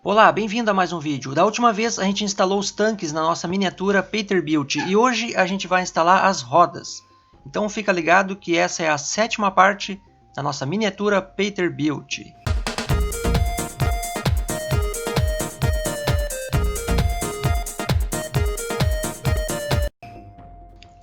Olá, bem-vindo a mais um vídeo. Da última vez a gente instalou os tanques na nossa miniatura Peterbilt e hoje a gente vai instalar as rodas. Então fica ligado que essa é a sétima parte da nossa miniatura Peterbilt.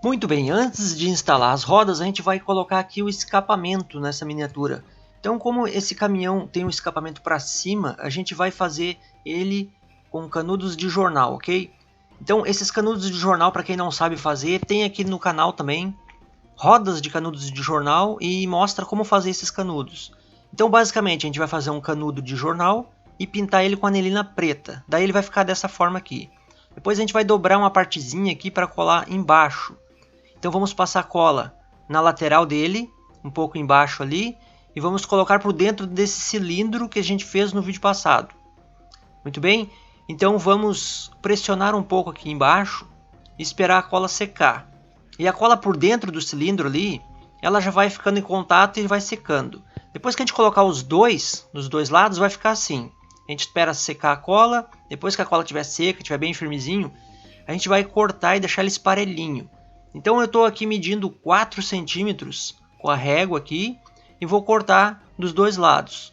Muito bem, antes de instalar as rodas a gente vai colocar aqui o escapamento nessa miniatura. Então, como esse caminhão tem um escapamento para cima, a gente vai fazer ele com canudos de jornal, ok? Então, esses canudos de jornal, para quem não sabe fazer, tem aqui no canal também rodas de canudos de jornal e mostra como fazer esses canudos. Então, basicamente, a gente vai fazer um canudo de jornal e pintar ele com anilina preta. Daí ele vai ficar dessa forma aqui. Depois a gente vai dobrar uma partezinha aqui para colar embaixo. Então, vamos passar cola na lateral dele, um pouco embaixo ali, e vamos colocar por dentro desse cilindro que a gente fez no vídeo passado. Muito bem? Então vamos pressionar um pouco aqui embaixo e esperar a cola secar. E a cola por dentro do cilindro ali, ela já vai ficando em contato e vai secando. Depois que a gente colocar os dois, nos dois lados, vai ficar assim. A gente espera secar a cola, depois que a cola estiver seca, estiver bem firmezinho, a gente vai cortar e deixar ele esparelhinho. Então eu estou aqui medindo 4 centímetros com a régua aqui, e vou cortar dos dois lados.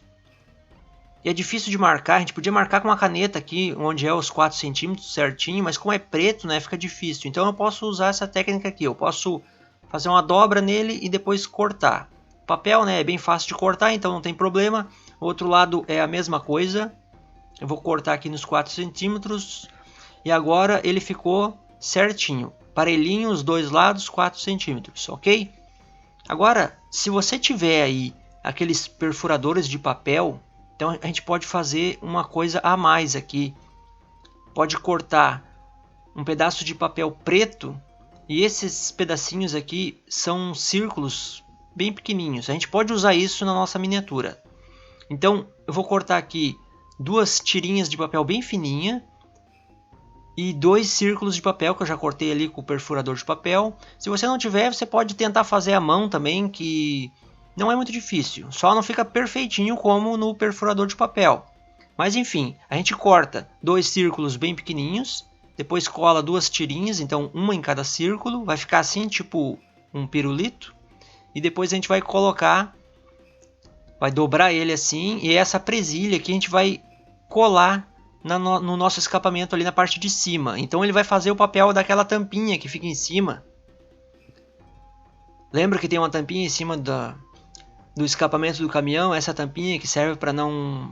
E é difícil de marcar, a gente podia marcar com uma caneta aqui, onde é os 4 centímetros certinho, mas como é preto, né, fica difícil. Então eu posso usar essa técnica aqui, eu posso fazer uma dobra nele e depois cortar. O papel, né, é bem fácil de cortar, então não tem problema. O outro lado é a mesma coisa. Eu vou cortar aqui nos 4 centímetros. E agora ele ficou certinho, parelhinho os dois lados, 4 centímetros, ok? Agora, se você tiver aí aqueles perfuradores de papel, então a gente pode fazer uma coisa a mais aqui. Pode cortar um pedaço de papel preto e esses pedacinhos aqui são círculos bem pequenininhos. A gente pode usar isso na nossa miniatura. Então eu vou cortar aqui 2 tirinhas de papel bem fininha e 2 círculos de papel que eu já cortei ali com o perfurador de papel. Se você não tiver, você pode tentar fazer à mão também, que não é muito difícil. Só não fica perfeitinho como no perfurador de papel. Mas enfim, a gente corta 2 círculos bem pequenininhos, depois cola 2 tirinhas, então uma em cada círculo, vai ficar assim tipo um pirulito. E depois a gente vai colocar, vai dobrar ele assim, e essa presilha aqui a gente vai colar no nosso escapamento ali na parte de cima. Então ele vai fazer o papel daquela tampinha que fica em cima. Lembra que tem uma tampinha em cima do escapamento do caminhão? Essa tampinha que serve para não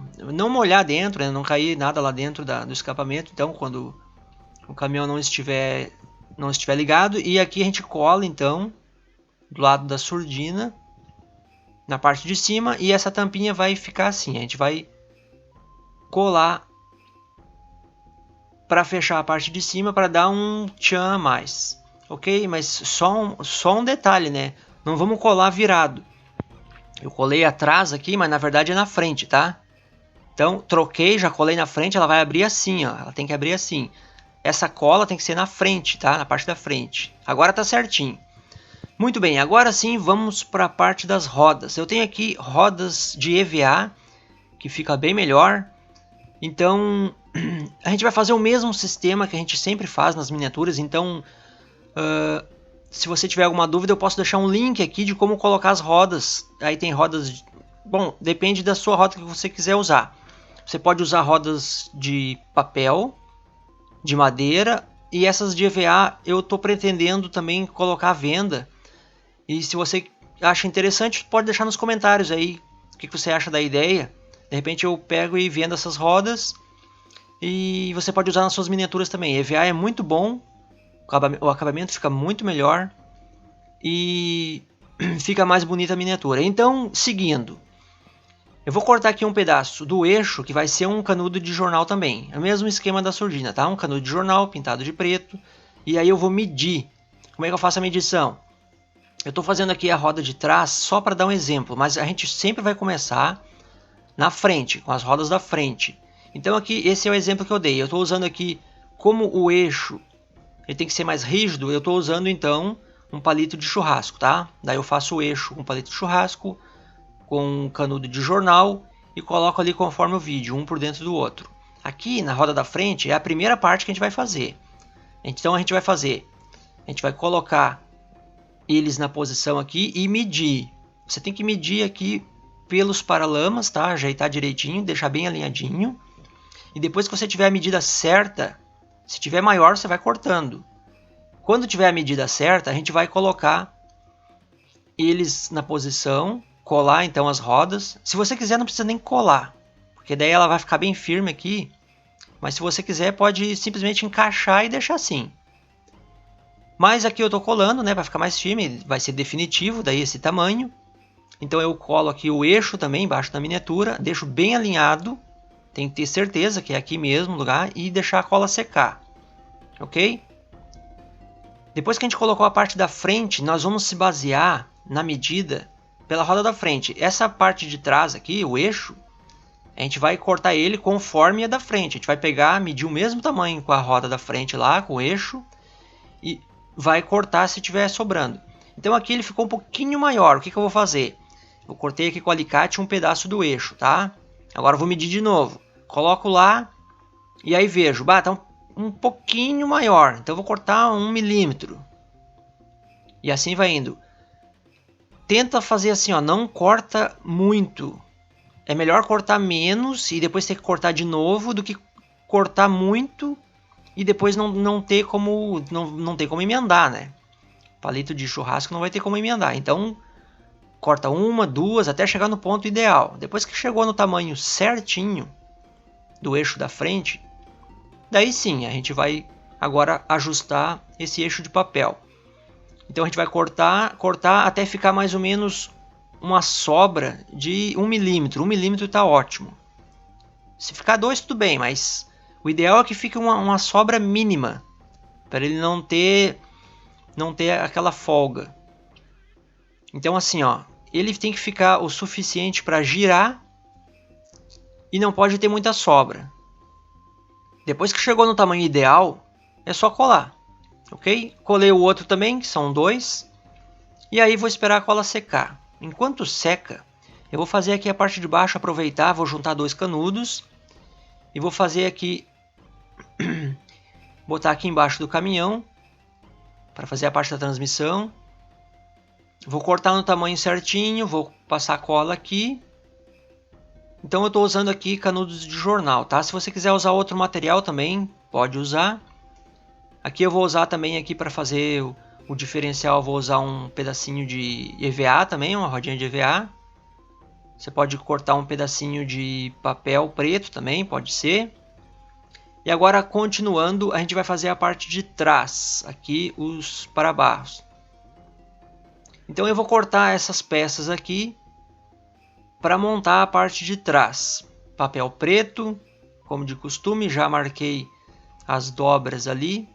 molhar dentro, né? Não cair nada lá dentro do escapamento. Então quando o caminhão não estiver ligado. E aqui a gente cola então do lado da surdina na parte de cima. E essa tampinha vai ficar assim. A gente vai colar para fechar a parte de cima, para dar um tchan a mais, ok? Mas só um detalhe, né? Não vamos colar virado. Eu colei atrás aqui, mas na verdade é na frente, tá? Então troquei, já colei na frente, ela vai abrir assim, ó. Ela tem que abrir assim. Essa cola tem que ser na frente, tá? Na parte da frente. Agora tá certinho. Muito bem, agora sim vamos para a parte das rodas. Eu tenho aqui rodas de EVA, que fica bem melhor. Então a gente vai fazer o mesmo sistema que a gente sempre faz nas miniaturas. Então se você tiver alguma dúvida, eu posso deixar um link aqui de como colocar as rodas. Aí tem rodas, bom, depende da sua roda que você quiser usar. Você pode usar rodas de papel, de madeira, e essas de EVA eu estou pretendendo também colocar à venda. E se você acha interessante, pode deixar nos comentários aí o que você acha da ideia. De repente eu pego e vendo essas rodas e você pode usar nas suas miniaturas também. EVA é muito bom, o acabamento fica muito melhor e fica mais bonita a miniatura. Então, seguindo, eu vou cortar aqui um pedaço do eixo que vai ser um canudo de jornal também. É o mesmo esquema da surdina, tá? Um canudo de jornal pintado de preto. E aí eu vou medir. Como é que eu faço a medição? Eu estou fazendo aqui a roda de trás só para dar um exemplo, mas a gente sempre vai começar na frente, com as rodas da frente. Então aqui, esse é o exemplo que eu dei. Eu estou usando aqui, como o eixo ele tem que ser mais rígido, eu estou usando então um palito de churrasco, tá? Daí eu faço o eixo com palito de churrasco, com um canudo de jornal e coloco ali conforme o vídeo, um por dentro do outro. Aqui na roda da frente é a primeira parte que a gente vai fazer. Então a gente vai colocar eles na posição aqui e medir. Você tem que medir aqui pelos paralamas, tá? Ajeitar direitinho, deixar bem alinhadinho. E depois que você tiver a medida certa, se tiver maior, você vai cortando. Quando tiver a medida certa, a gente vai colocar eles na posição, colar então as rodas. Se você quiser, não precisa nem colar, porque daí ela vai ficar bem firme aqui. Mas se você quiser, pode simplesmente encaixar e deixar assim. Mas aqui eu estou colando, né, para ficar mais firme, vai ser definitivo, daí esse tamanho. Então eu colo aqui o eixo também embaixo da miniatura, deixo bem alinhado. Tem que ter certeza que é aqui mesmo o lugar e deixar a cola secar. Ok? Depois que a gente colocou a parte da frente, nós vamos se basear na medida pela roda da frente. Essa parte de trás aqui, o eixo, a gente vai cortar ele conforme a da frente. A gente vai pegar, medir o mesmo tamanho com a roda da frente lá, com o eixo, e vai cortar se tiver sobrando. Então aqui ele ficou um pouquinho maior. O que eu vou fazer? Eu cortei aqui com o alicate um pedaço do eixo, tá? Agora eu vou medir de novo. Coloco lá e aí vejo, tá um pouquinho maior. Então eu vou cortar 1 milímetro. E assim vai indo. Tenta fazer assim, ó, não corta muito. É melhor cortar menos e depois ter que cortar de novo do que cortar muito e depois não ter como emendar, né? Palito de churrasco não vai ter como emendar. Então corta uma, duas, até chegar no ponto ideal. Depois que chegou no tamanho certinho do eixo da frente, daí sim a gente vai agora ajustar esse eixo de papel. Então a gente vai cortar até ficar mais ou menos uma sobra de 1 milímetro. 1 milímetro está ótimo. Se ficar 2, tudo bem, mas o ideal é que fique uma sobra mínima, para ele não ter aquela folga. Então assim, ó, ele tem que ficar o suficiente para girar e não pode ter muita sobra. Depois que chegou no tamanho ideal, é só colar, ok? Colei o outro também, que são 2, e aí vou esperar a cola secar. Enquanto seca, eu vou fazer aqui a parte de baixo, aproveitar, vou juntar 2 canudos e vou fazer aqui, botar aqui embaixo do caminhão para fazer a parte da transmissão. Vou cortar no tamanho certinho, vou passar cola aqui. Então eu estou usando aqui canudos de jornal, tá? Se você quiser usar outro material também, pode usar. Aqui eu vou usar também aqui para fazer o diferencial, vou usar um pedacinho de EVA também, uma rodinha de EVA. Você pode cortar um pedacinho de papel preto também, pode ser. E agora, continuando, a gente vai fazer a parte de trás, aqui os parabarros. Então eu vou cortar essas peças aqui para montar a parte de trás. Papel preto, como de costume, já marquei as dobras ali.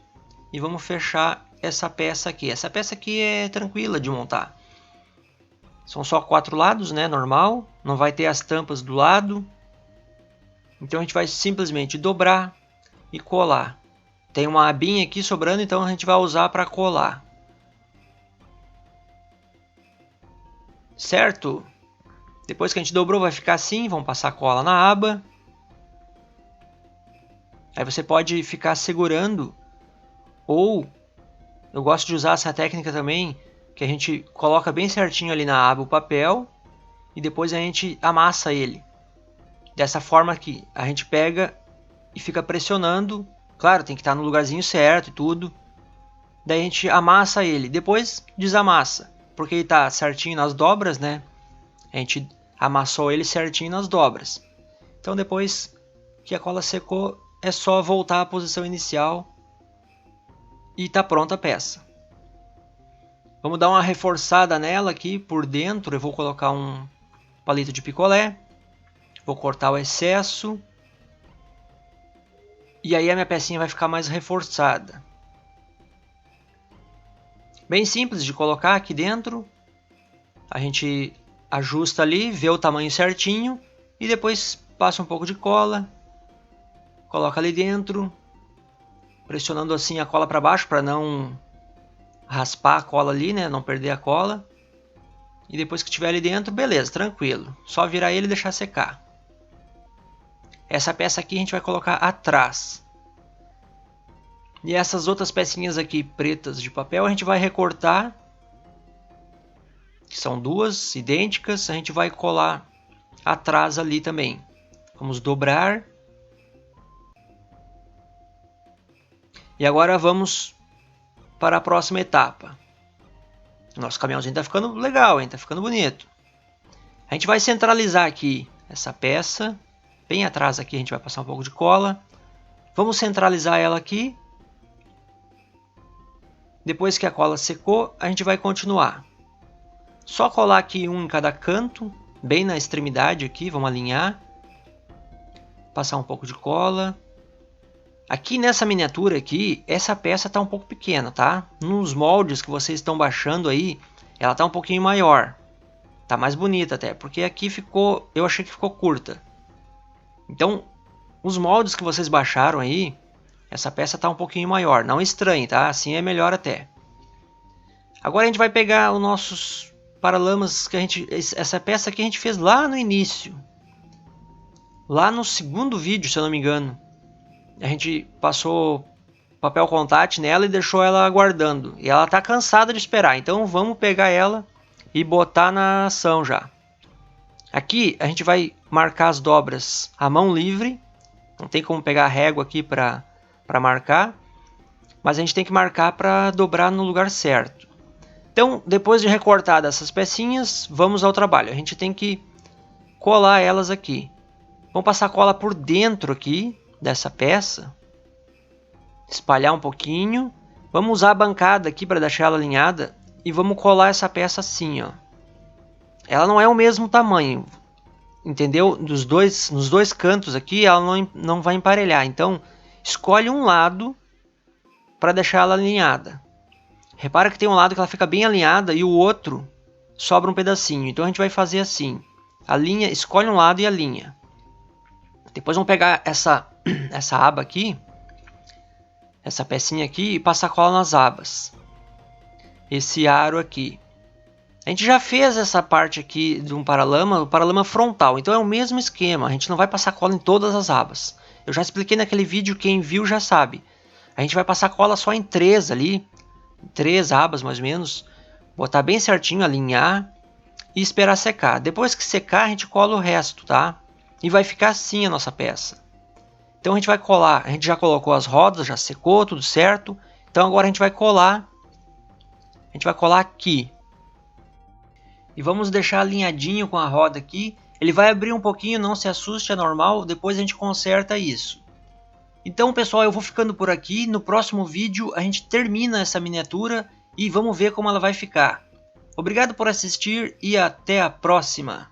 E vamos fechar essa peça aqui. Essa peça aqui é tranquila de montar. São só 4 lados, né? Normal. Não vai ter as tampas do lado. Então a gente vai simplesmente dobrar e colar. Tem uma abinha aqui sobrando, então a gente vai usar para colar. Certo? Depois que a gente dobrou, vai ficar assim. Vamos passar cola na aba. Aí você pode ficar segurando. Ou, eu gosto de usar essa técnica também, que a gente coloca bem certinho ali na aba o papel. E depois a gente amassa ele. Dessa forma aqui, a gente pega e fica pressionando. Claro, tem que estar no lugarzinho certo e tudo. Daí a gente amassa ele. Depois desamassa. Porque ele está certinho nas dobras, né? A gente amassou ele certinho nas dobras. Então depois que a cola secou, é só voltar à posição inicial. E está pronta a peça. Vamos dar uma reforçada nela aqui por dentro. Eu vou colocar um palito de picolé. Vou cortar o excesso. E aí a minha pecinha vai ficar mais reforçada. Bem simples de colocar aqui dentro. A gente ajusta ali, vê o tamanho certinho. E depois passa um pouco de cola. Coloca ali dentro. Pressionando assim a cola para baixo para não raspar a cola ali, né? Não perder a cola. E depois que estiver ali dentro, beleza, tranquilo. Só virar ele e deixar secar. Essa peça aqui a gente vai colocar atrás. E essas outras pecinhas aqui pretas de papel a gente vai recortar, que são duas idênticas, a gente vai colar atrás ali também. Vamos dobrar. E agora vamos para a próxima etapa. Nosso caminhãozinho está ficando legal, hein? Tá ficando bonito. A gente vai centralizar aqui essa peça. Bem atrás aqui a gente vai passar um pouco de cola. Vamos centralizar ela aqui. Depois que a cola secou, a gente vai continuar. Só colar aqui um em cada canto, bem na extremidade aqui, vamos alinhar. Passar um pouco de cola. Aqui nessa miniatura aqui, essa peça está um pouco pequena, tá? Nos moldes que vocês estão baixando aí, ela está um pouquinho maior. Tá mais bonita até, porque aqui ficou, eu achei que ficou curta. Então, os moldes que vocês baixaram aí, essa peça está um pouquinho maior. Não estranhe, tá? Assim é melhor até. Agora a gente vai pegar os nossos paralamas que essa peça que a gente fez lá no início. Lá no segundo vídeo, se eu não me engano. A gente passou papel contact nela e deixou ela aguardando. E ela está cansada de esperar. Então vamos pegar ela e botar na ação já. Aqui a gente vai marcar as dobras à mão livre. Não tem como pegar a régua aqui para marcar. Mas a gente tem que marcar para dobrar no lugar certo. Então, depois de recortar essas pecinhas, vamos ao trabalho. A gente tem que colar elas aqui. Vamos passar cola por dentro aqui dessa peça. Espalhar um pouquinho. Vamos usar a bancada aqui para deixar ela alinhada. E vamos colar essa peça assim, ó. Ela não é o mesmo tamanho. Entendeu? Nos dois cantos aqui ela não vai emparelhar. Então, escolhe um lado para deixar ela alinhada. Repara que tem um lado que ela fica bem alinhada e o outro sobra um pedacinho. Então a gente vai fazer assim. Alinha, escolhe um lado e alinha. Depois vamos pegar essa aba aqui, essa pecinha aqui e passar cola nas abas. Esse aro aqui. A gente já fez essa parte aqui de um paralama, o paralama frontal. Então é o mesmo esquema. A gente não vai passar cola em todas as abas. Eu já expliquei naquele vídeo, quem viu já sabe. A gente vai passar cola só em 3 ali. 3 abas mais ou menos, botar bem certinho, alinhar e esperar secar. Depois que secar a gente cola o resto, tá? E vai ficar assim a nossa peça. Então a gente vai colar, a gente já colocou as rodas, já secou, tudo certo. Então agora a gente vai colar aqui. E vamos deixar alinhadinho com a roda aqui. Ele vai abrir um pouquinho, não se assuste, é normal, depois a gente conserta isso. Então, pessoal, eu vou ficando por aqui. No próximo vídeo a gente termina essa miniatura e vamos ver como ela vai ficar. Obrigado por assistir e até a próxima!